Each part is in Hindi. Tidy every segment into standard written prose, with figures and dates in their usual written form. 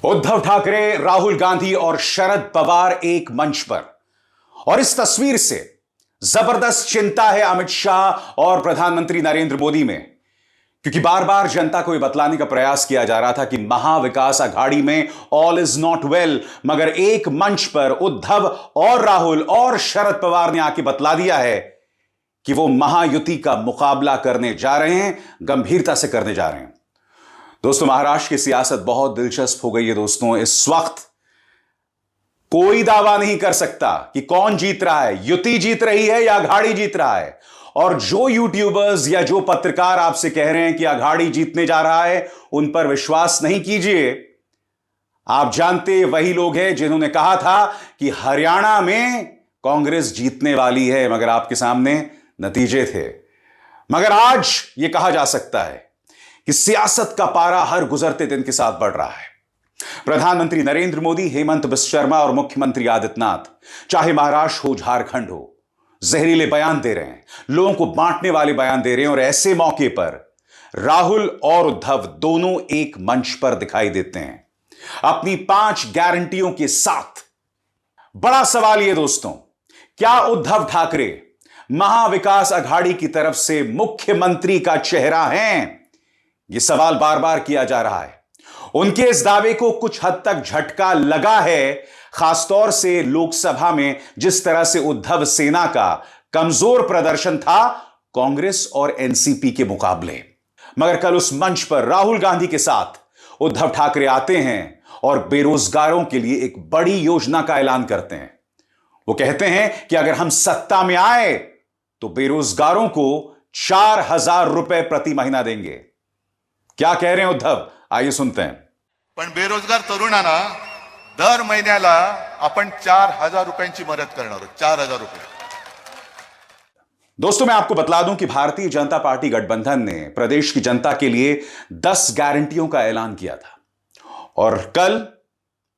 उद्धव ठाकरे, राहुल गांधी और शरद पवार एक मंच पर, और इस तस्वीर से जबरदस्त चिंता है अमित शाह और प्रधानमंत्री नरेंद्र मोदी में, क्योंकि बार बार जनता को यह बतलाने का प्रयास किया जा रहा था कि महाविकास अघाड़ी में ऑल इज नॉट वेल, मगर एक मंच पर उद्धव और राहुल और शरद पवार ने आके बतला दिया है कि वो महायुति का मुकाबला करने जा रहे हैं, गंभीरता से करने जा रहे हैं। दोस्तों, महाराष्ट्र की सियासत बहुत दिलचस्प हो गई है। दोस्तों, इस वक्त कोई दावा नहीं कर सकता कि कौन जीत रहा है, युति जीत रही है या अघाड़ी जीत रहा है। और जो यूट्यूबर्स या जो पत्रकार आपसे कह रहे हैं कि अघाड़ी जीतने जा रहा है, उन पर विश्वास नहीं कीजिए। आप जानते वही लोग हैं जिन्होंने कहा था कि हरियाणा में कांग्रेस जीतने वाली है, मगर आपके सामने नतीजे थे। मगर आज यह कहा जा सकता है कि सियासत का पारा हर गुजरते दिन के साथ बढ़ रहा है। प्रधानमंत्री नरेंद्र मोदी, हेमंत बिस्वा शर्मा और मुख्यमंत्री आदित्यनाथ, चाहे महाराष्ट्र हो, झारखंड हो, जहरीले बयान दे रहे हैं, लोगों को बांटने वाले बयान दे रहे हैं। और ऐसे मौके पर राहुल और उद्धव दोनों एक मंच पर दिखाई देते हैं अपनी 5 गारंटियों के साथ। बड़ा सवाल यह दोस्तों, क्या उद्धव ठाकरे महाविकास अघाड़ी की तरफ से मुख्यमंत्री का चेहरा हैं? यह सवाल बार बार किया जा रहा है। उनके इस दावे को कुछ हद तक झटका लगा है, खासतौर से लोकसभा में जिस तरह से उद्धव सेना का कमजोर प्रदर्शन था कांग्रेस और एनसीपी के मुकाबले। मगर कल उस मंच पर राहुल गांधी के साथ उद्धव ठाकरे आते हैं और बेरोजगारों के लिए एक बड़ी योजना का ऐलान करते हैं। वो कहते हैं कि अगर हम सत्ता में आए तो बेरोजगारों को 4,000 रुपए प्रति महीना देंगे। क्या कह रहे हैं उद्धव, आइए सुनते हैं। पण बेरोजगार तरुणांना दर महिन्याला आपण 4,000 रुपयांची मदत करणार आहोत। 4,000 रुपये। दोस्तों, मैं आपको बतला दूं कि भारतीय जनता पार्टी गठबंधन ने प्रदेश की जनता के लिए 10 गारंटियों का ऐलान किया था, और कल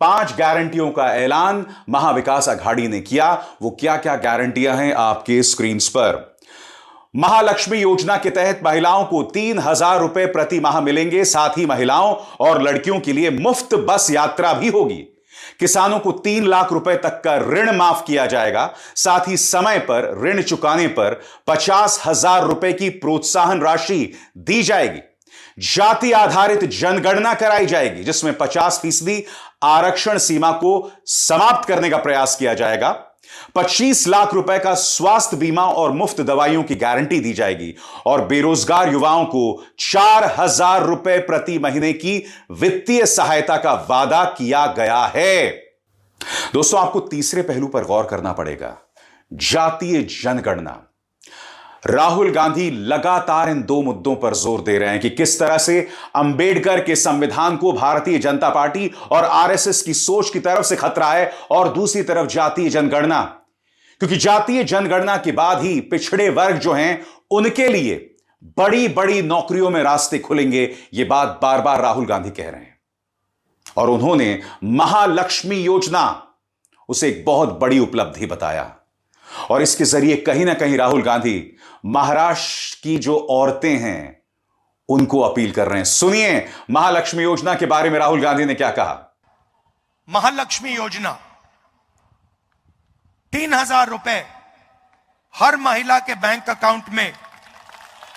5 गारंटियों का ऐलान महाविकास अघाड़ी ने किया। वो क्या क्या गारंटियां हैं आपके स्क्रीन पर। महालक्ष्मी योजना के तहत महिलाओं को 3,000 रुपए प्रति माह मिलेंगे। साथ ही महिलाओं और लड़कियों के लिए मुफ्त बस यात्रा भी होगी। किसानों को 3 लाख रुपए तक का ऋण माफ किया जाएगा। साथ ही समय पर ऋण चुकाने पर 50,000 रुपए की प्रोत्साहन राशि दी जाएगी। जाति आधारित जनगणना कराई जाएगी, जिसमें 50% आरक्षण सीमा को समाप्त करने का प्रयास किया जाएगा। 25 लाख रुपए का स्वास्थ्य बीमा और मुफ्त दवाइयों की गारंटी दी जाएगी। और बेरोजगार युवाओं को 4,000 रुपए प्रति महीने की वित्तीय सहायता का वादा किया गया है। दोस्तों, आपको तीसरे पहलू पर गौर करना पड़ेगा, जातीय जनगणना। राहुल गांधी लगातार इन 2 मुद्दों पर जोर दे रहे हैं कि किस तरह से अंबेडकर के संविधान को भारतीय जनता पार्टी और आरएसएस की सोच की तरफ से खतरा है, और दूसरी तरफ जातीय जनगणना, क्योंकि जातीय जनगणना के बाद ही पिछड़े वर्ग जो हैं उनके लिए बड़ी बड़ी नौकरियों में रास्ते खुलेंगे। यह बात बार बार राहुल गांधी कह रहे हैं, और उन्होंने महालक्ष्मी योजना उसे एक बहुत बड़ी उपलब्धि बताया। और इसके जरिए कहीं ना कहीं राहुल गांधी महाराष्ट्र की जो औरतें हैं उनको अपील कर रहे हैं। सुनिए महालक्ष्मी योजना के बारे में राहुल गांधी ने क्या कहा। महालक्ष्मी योजना 3,000 रुपए हर महिला के बैंक अकाउंट में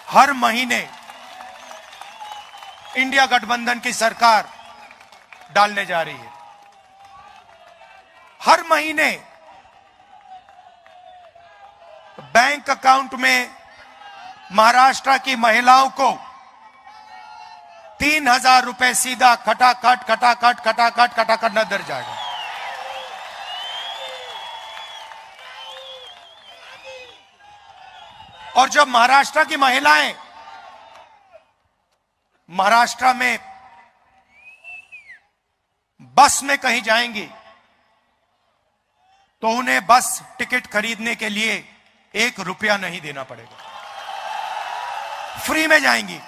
हर महीने इंडिया गठबंधन की सरकार डालने जा रही है। हर महीने बैंक अकाउंट में महाराष्ट्र की महिलाओं को 3,000 रुपए सीधा खटाखट नजर जाएगा। और जब महाराष्ट्र की महिलाएं महाराष्ट्र में बस में कहीं जाएंगी तो उन्हें बस टिकट खरीदने के लिए 1 रुपया नहीं देना पड़ेगा, फ्री में जाएंगी।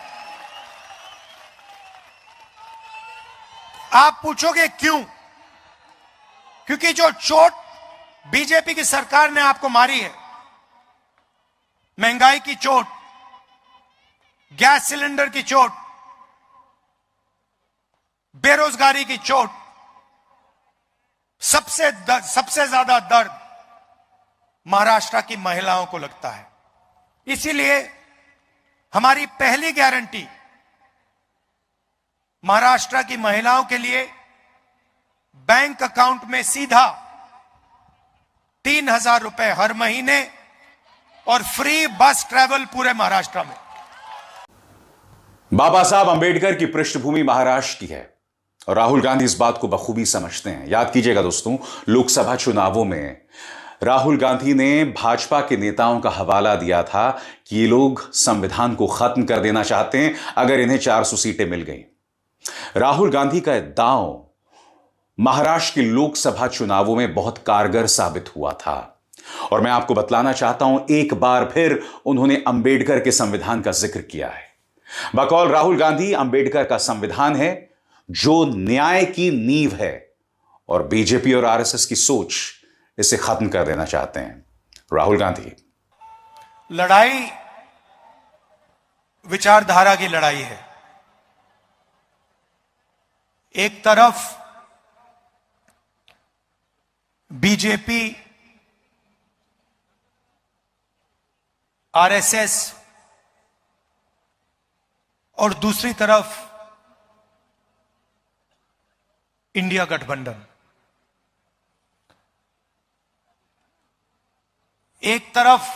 आप पूछोगे क्यों? क्योंकि जो चोट बीजेपी की सरकार ने आपको मारी है, महंगाई की चोट, गैस सिलेंडर की चोट, बेरोजगारी की चोट, सबसे ज्यादा दर्द महाराष्ट्र की महिलाओं को लगता है। इसीलिए हमारी पहली गारंटी महाराष्ट्र की महिलाओं के लिए बैंक अकाउंट में सीधा 3,000 रुपए हर महीने और फ्री बस ट्रैवल पूरे महाराष्ट्र में। बाबा साहब अंबेडकर की पृष्ठभूमि महाराष्ट्र की है और राहुल गांधी इस बात को बखूबी समझते हैं। याद कीजिएगा दोस्तों, लोकसभा चुनावों में राहुल गांधी ने भाजपा के नेताओं का हवाला दिया था कि ये लोग संविधान को खत्म कर देना चाहते हैं अगर इन्हें 400 सीटें मिल गई। राहुल गांधी का दांव महाराष्ट्र के लोकसभा चुनावों में बहुत कारगर साबित हुआ था और मैं आपको बतलाना चाहता हूं, एक बार फिर उन्होंने अंबेडकर के संविधान का जिक्र किया है। बकौल राहुल गांधी, अंबेडकर का संविधान है जो न्याय की नींव है और बीजेपी और आरएसएस की सोच इसे खत्म कर देना चाहते हैं। राहुल गांधी, लड़ाई विचारधारा की लड़ाई है। एक तरफ बीजेपी, आरएसएस और दूसरी तरफ इंडिया गठबंधन। एक तरफ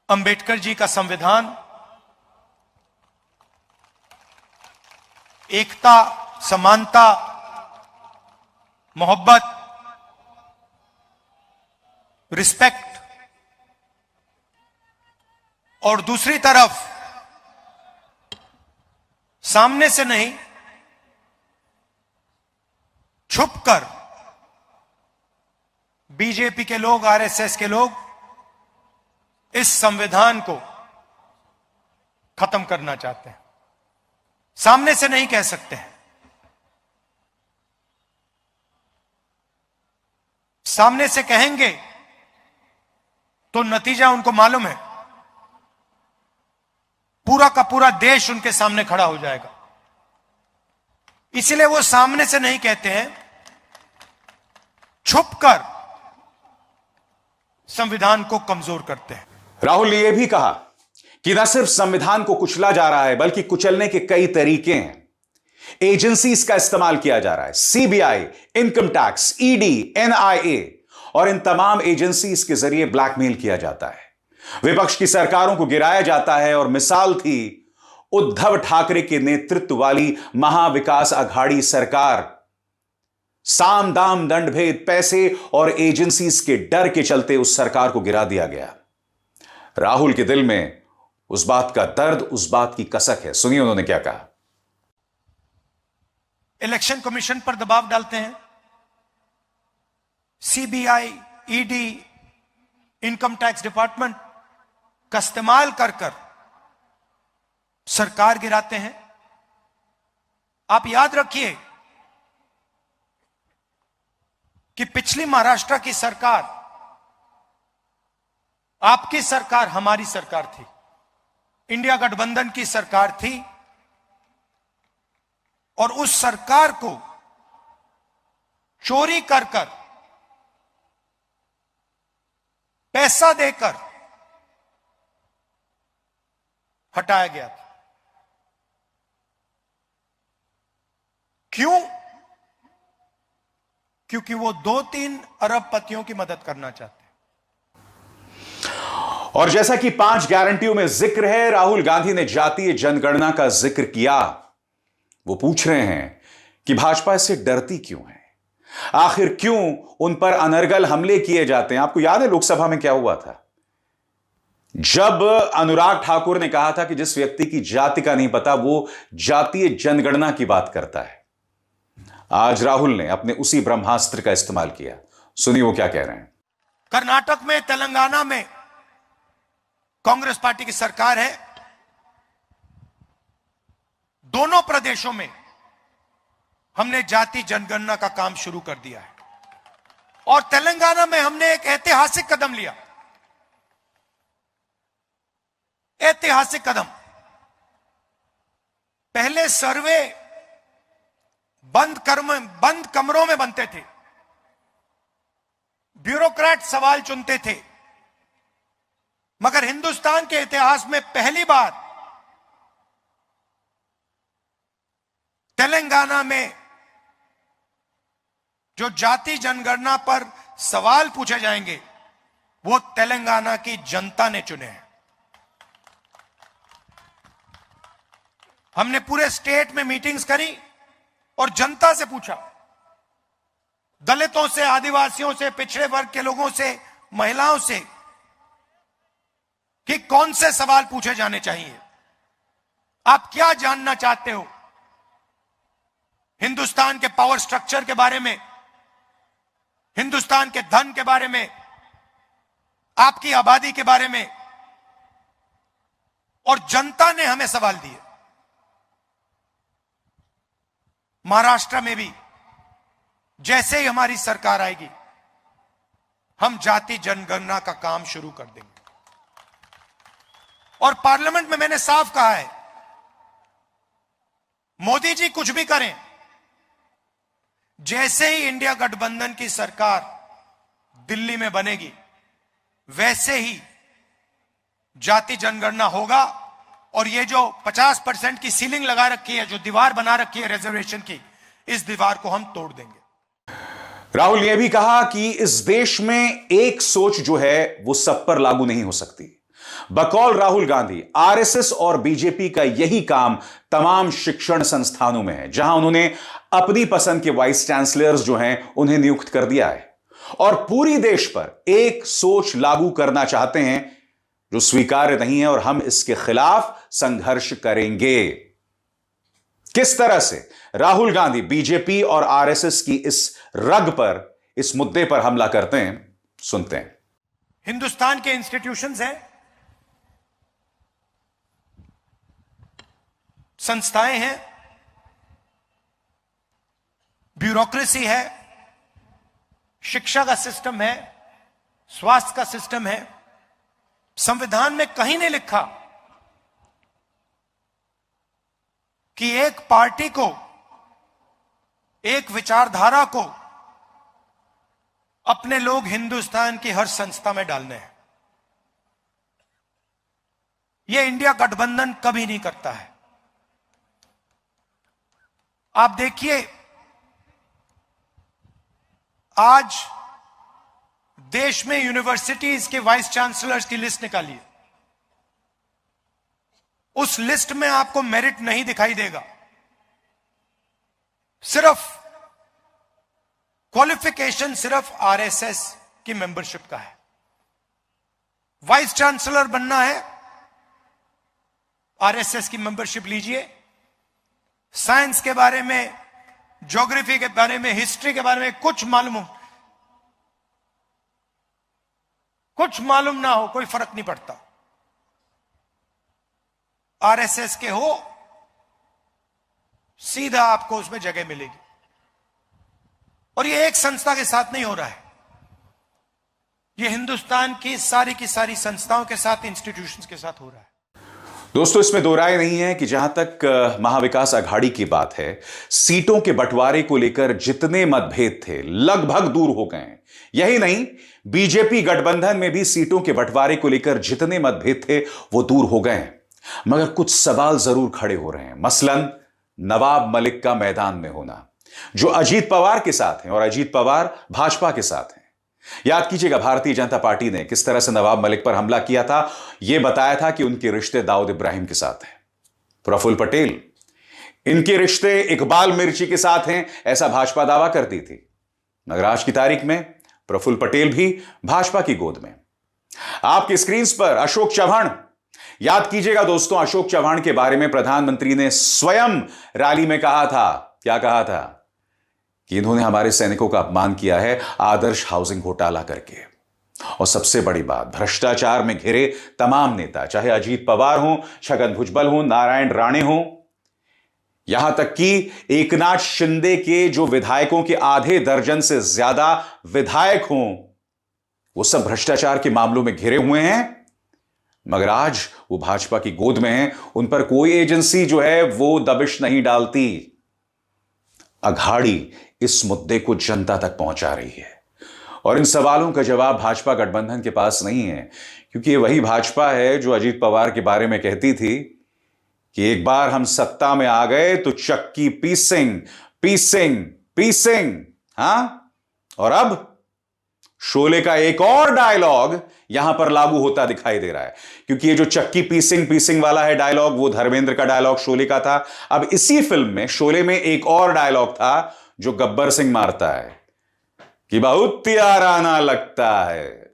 अंबेडकर जी का संविधान, एकता, समानता, मोहब्बत, रिस्पेक्ट, और दूसरी तरफ सामने से नहीं, छुपकर बीजेपी के लोग, आरएसएस के लोग इस संविधान को खत्म करना चाहते हैं। सामने से नहीं कह सकते हैं, सामने से कहेंगे तो नतीजा उनको मालूम है, पूरा का पूरा देश उनके सामने खड़ा हो जाएगा। इसलिए वो सामने से नहीं कहते हैं, छुपकर संविधान को कमजोर करते हैं। राहुल ने यह भी कहा कि न सिर्फ संविधान को कुचला जा रहा है बल्कि कुचलने के कई तरीके हैं। एजेंसीज का इस्तेमाल किया जा रहा है, CBI, income tax, ED, NIA, और इन तमाम एजेंसीज के जरिए ब्लैकमेल किया जाता है, विपक्ष की सरकारों को गिराया जाता है। और मिसाल थी उद्धव ठाकरे के नेतृत्व वाली महाविकास अघाड़ी सरकार। साम दाम दंड भेद, पैसे और एजेंसीज के डर के चलते उस सरकार को गिरा दिया गया। राहुल के दिल में उस बात का दर्द, उस बात की कसक है। सुनिए उन्होंने क्या कहा। इलेक्शन कमीशन पर दबाव डालते हैं, CBI, ED, income tax department का इस्तेमाल कर कर सरकार गिराते हैं। आप याद रखिए कि पिछली महाराष्ट्र की सरकार, आपकी सरकार, हमारी सरकार थी, इंडिया गठबंधन की सरकार थी, और उस सरकार को चोरी कर कर, पैसा देकर हटाया गया था। क्यों? क्योंकि वो 2-3 अरबपतियों की मदद करना चाहते हैं। और जैसा कि 5 गारंटियों में जिक्र है, राहुल गांधी ने जातीय जनगणना का जिक्र किया। वो पूछ रहे हैं कि भाजपा इससे डरती क्यों है, आखिर क्यों उन पर अनर्गल हमले किए जाते हैं। आपको याद है लोकसभा में क्या हुआ था, जब अनुराग ठाकुर ने कहा था कि जिस व्यक्ति की जाति का नहीं पता वो जातीय जनगणना की बात करता है। आज राहुल ने अपने उसी ब्रह्मास्त्र का इस्तेमाल किया। सुनिए वो क्या कह रहे हैं। कर्नाटक में, तेलंगाना में कांग्रेस पार्टी की सरकार है। दोनों प्रदेशों में हमने जाति जनगणना का काम शुरू कर दिया है, और तेलंगाना में हमने एक ऐतिहासिक कदम लिया। ऐतिहासिक कदम। पहले सर्वे बंद कमरों में बनते थे, ब्यूरोक्रेट सवाल चुनते थे। मगर हिंदुस्तान के इतिहास में पहली बार तेलंगाना में जो जाति जनगणना पर सवाल पूछे जाएंगे वो तेलंगाना की जनता ने चुने हैं। हमने पूरे स्टेट में मीटिंग्स करी और जनता से पूछा, दलितों से, आदिवासियों से, पिछड़े वर्ग के लोगों से, महिलाओं से, कि कौन से सवाल पूछे जाने चाहिए, आप क्या जानना चाहते हो हिंदुस्तान के पावर स्ट्रक्चर के बारे में, हिंदुस्तान के धन के बारे में, आपकी आबादी के बारे में। और जनता ने हमें सवाल दिए। महाराष्ट्र में भी जैसे ही हमारी सरकार आएगी हम जाति जनगणना का काम शुरू कर देंगे। और पार्लियामेंट में मैंने साफ कहा है, मोदी जी कुछ भी करें, जैसे ही इंडिया गठबंधन की सरकार दिल्ली में बनेगी वैसे ही जाति जनगणना होगा। और ये जो 50% की सीलिंग लगा रखी है, जो दीवार बना रखी है रिजर्वेशन की, इस दीवार को हम तोड़ देंगे। राहुल ने भी कहा कि इस देश में एक सोच जो है वो सब पर लागू नहीं हो सकती। बकौल राहुल गांधी, आरएसएस और बीजेपी का यही काम तमाम शिक्षण संस्थानों में है, जहां उन्होंने अपनी पसंद के वाइस चांसलर्स जो हैं उन्हें नियुक्त कर दिया है और पूरी देश पर एक सोच लागू करना चाहते हैं जो स्वीकार्य नहीं है और हम इसके खिलाफ संघर्ष करेंगे। किस तरह से राहुल गांधी बीजेपी और आरएसएस की इस रग पर, इस मुद्दे पर हमला करते हैं, सुनते हैं। हिंदुस्तान के इंस्टीट्यूशंस हैं, संस्थाएं हैं, ब्यूरोक्रेसी है, शिक्षा का सिस्टम है, स्वास्थ्य का सिस्टम है। संविधान में कहीं नहीं लिखा कि एक पार्टी को, एक विचारधारा को अपने लोग हिंदुस्तान की हर संस्था में डालने हैं। यह इंडिया गठबंधन कभी नहीं करता है। आप देखिए, आज देश में यूनिवर्सिटीज के वाइस चांसलर्स की लिस्ट निकालिए, उस लिस्ट में आपको मेरिट नहीं दिखाई देगा, सिर्फ क्वालिफिकेशन सिर्फ आरएसएस की मेंबरशिप का है। वाइस चांसलर बनना है, आरएसएस की मेंबरशिप लीजिए। साइंस के बारे में, ज्योग्राफी के बारे में, हिस्ट्री के बारे में कुछ मालूम ना हो, कोई फर्क नहीं पड़ता। आरएसएस के हो, सीधा आपको उसमें जगह मिलेगी। और ये एक संस्था के साथ नहीं हो रहा है, ये हिंदुस्तान की सारी संस्थाओं के साथ, इंस्टीट्यूशंस के साथ हो रहा है। दोस्तों, इसमें दो राय नहीं है कि जहां तक महाविकास अघाड़ी की बात है, सीटों के बंटवारे को लेकर जितने मतभेद थे लगभग दूर हो गए हैं। यही नहीं, बीजेपी गठबंधन में भी सीटों के बंटवारे को लेकर जितने मतभेद थे वो दूर हो गए हैं। मगर कुछ सवाल जरूर खड़े हो रहे हैं। मसलन नवाब मलिक का मैदान में होना, जो अजीत पवार के साथ हैं और अजीत पवार भाजपा के साथ हैं। याद कीजिएगा, भारतीय जनता पार्टी ने किस तरह से नवाब मलिक पर हमला किया था। यह बताया था कि उनके रिश्ते दाऊद इब्राहिम के साथ हैं। प्रफुल्ल पटेल, इनके रिश्ते इकबाल मिर्ची के साथ हैं, ऐसा भाजपा दावा करती थी। मगर आज की तारीख में प्रफुल्ल पटेल भी भाजपा की गोद में। आपकी स्क्रीन पर अशोक चव्हाण, याद कीजिएगा दोस्तों, अशोक चव्हाण के बारे में प्रधानमंत्री ने स्वयं रैली में कहा था, क्या कहा था, कि इन्होंने हमारे सैनिकों का अपमान किया है आदर्श हाउसिंग घोटाला करके। और सबसे बड़ी बात, भ्रष्टाचार में घिरे तमाम नेता, चाहे अजीत पवार हो, छगन भुजबल हो, नारायण राणे हो, यहां तक कि एकनाथ शिंदे के जो विधायकों के आधे दर्जन से ज्यादा विधायक हों, वो सब भ्रष्टाचार के मामलों में घिरे हुए हैं। मगर आज वो भाजपा की गोद में हैं, उन पर कोई एजेंसी जो है वो दबिश नहीं डालती। अघाड़ी इस मुद्दे को जनता तक पहुंचा रही है। और इन सवालों का जवाब भाजपा गठबंधन के पास नहीं है, क्योंकि ये वही भाजपा है जो अजीत पवार के बारे में कहती थी कि एक बार हम सत्ता में आ गए तो चक्की पीसेंग पीसेंग पीसेंग। हां, और अब शोले का एक और डायलॉग यहां पर लागू होता दिखाई दे रहा है, क्योंकि ये जो चक्की पीसिंग पीसिंग वाला है डायलॉग, वो धर्मेंद्र का डायलॉग शोले का था। अब इसी फिल्म में शोले में एक और डायलॉग था जो गब्बर सिंह मारता है कि बहुत याराना लगता है।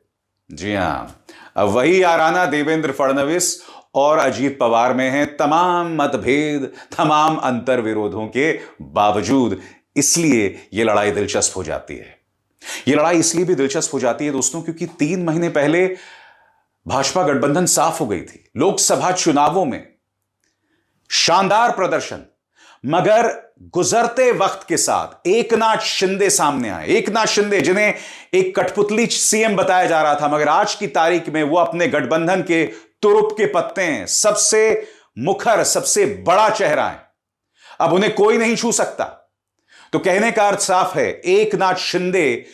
जी हां, अब वही याराना देवेंद्र फडणवीस और अजीत पवार में है, तमाम मतभेद, तमाम अंतर विरोधों के बावजूद। इसलिए यह लड़ाई दिलचस्प हो जाती है। यह लड़ाई इसलिए भी दिलचस्प हो जाती है दोस्तों, क्योंकि 3 महीने पहले भाजपा गठबंधन साफ हो गई थी। लोकसभा चुनावों में शानदार प्रदर्शन, मगर गुजरते वक्त के साथ एकनाथ शिंदे सामने आए। एकनाथ शिंदे, जिन्हें एक कठपुतली सीएम बताया जा रहा था, मगर आज की तारीख में वो अपने गठबंधन के तुरुप के पत्ते हैं, सबसे मुखर, सबसे बड़ा चेहरा है। अब उन्हें कोई नहीं छू सकता। तो कहने का अर्थ साफ है, एकनाथ शिंदे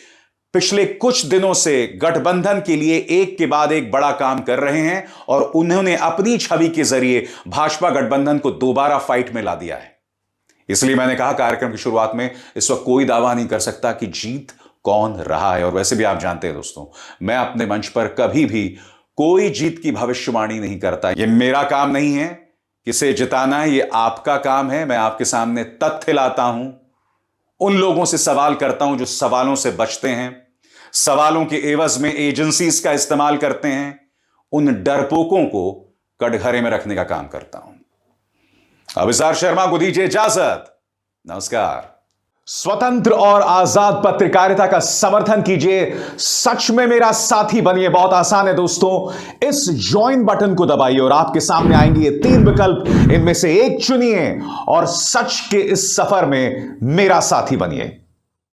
पिछले कुछ दिनों से गठबंधन के लिए एक के बाद एक बड़ा काम कर रहे हैं और उन्होंने अपनी छवि के जरिए भाजपा गठबंधन को दोबारा फाइट में ला दिया है। इसलिए मैंने कहा कार्यक्रम की शुरुआत में, इस वक्त कोई दावा नहीं कर सकता कि जीत कौन रहा है। और वैसे भी आप जानते हैं दोस्तों, मैं अपने मंच पर कभी भी कोई जीत की भविष्यवाणी नहीं करता। यह मेरा काम नहीं है किसे जिताना है, यह आपका काम है। मैं आपके सामने तथ्य लाता हूं, उन लोगों से सवाल करता हूं जो सवालों से बचते हैं, सवालों के एवज में एजेंसीज का इस्तेमाल करते हैं, उन डरपोकों को कटघरे में रखने का काम करता हूं। अभिसार शर्मा को दीजिए इजाजत। नमस्कार। स्वतंत्र और आजाद पत्रकारिता का समर्थन कीजिए, सच में मेरा साथी बनिए। बहुत आसान है दोस्तों, इस ज्वाइन बटन को दबाइए और आपके सामने आएंगे ये 3 विकल्प। इनमें से एक चुनिए और सच के इस सफर में मेरा साथी बनिए।